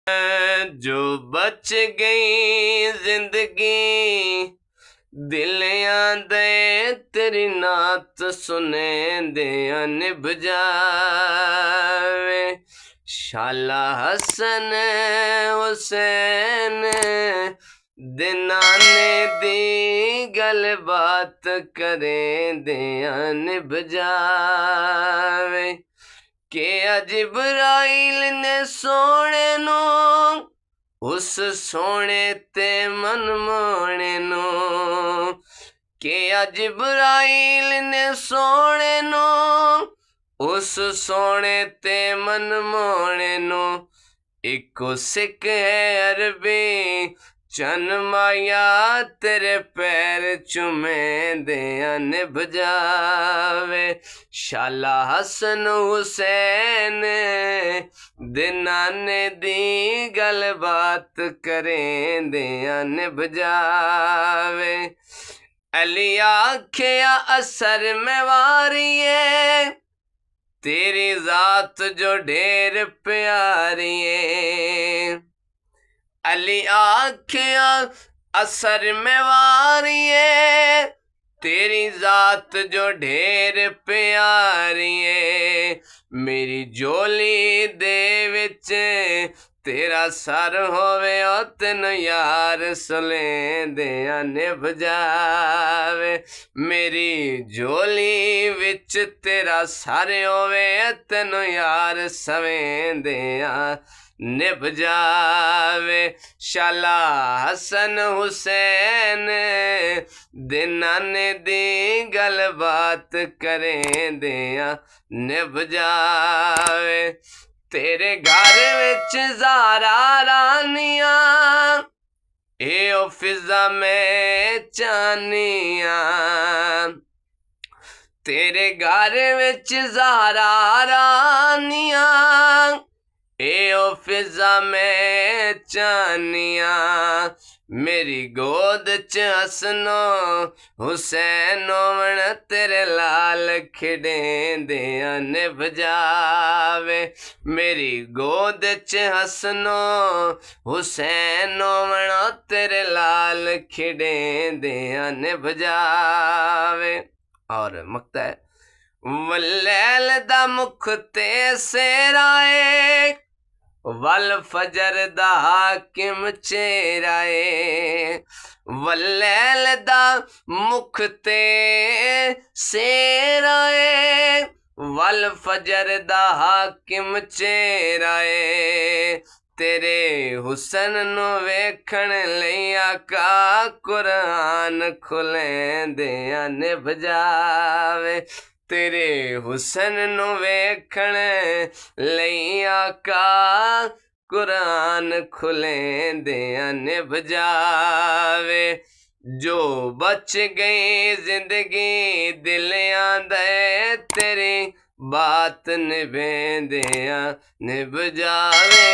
जो बच गई जिंदगी दिल आंदे तेरी नात सुने दिया निभ जावे। शाला हसन हुसैन दिनाने दी गल बात करें दिया निभ जावे। के जिब्राइल ने सोने नो उस सोने ते मन मोने नो। के जिब्राइल ने सोने नो उस सोने ते मन मोने नो। इको सिख है अरबी चन माया तेरे पैर चुमे दिया निभ जावे। शाला हसन हुसैन दिनाने दी गल बात करें दिया निभ जावे। अली आखिया असर में वारिए तेरी जात जो ढेर प्यारी है। अली आखिया असर में वारिए तेरी जात जो ढेर प्यारी है। मेरी जोली दे विच तेरा सर होवे ओ तेन यार सुले दिया निभ जावे। मेरी जोली विच तेरा सर होवे तेन यार सवें दिया निभ जावे। शाला हसन हुसैन दिनाने दी गल बात करें दिया निभ जावे। तेरे घर विच ज़ारा रानिया ए फिजा में चानिया। तेरे घर विच ज़ारा रानिया ए फिजा में चानिया। मेरी गोद च हसनो हुसैनो मन तेरे लाल खिडें दिया निभ जावे। मेरी गोद च हसनो हुसैनो मन तेरे लाल खिडें दिया निभ जावे। और मकता है वल्लैल दा मुख ते सेराए वल फजर दा हाकिम चेराए। वल्लैल दा मुख ते सेराए वल फजर दा हाकिम चेराए। तेरे हुसन नु वेखण लई आका कुरान खुलें दिया निभ जावे। तेरे हुसन नु वेखण लई आका कुरान खुलें दिया निभ जावे। जो बच गई जिंदगी दिल आंदे तेरी बात निभें दिया निभ जावे।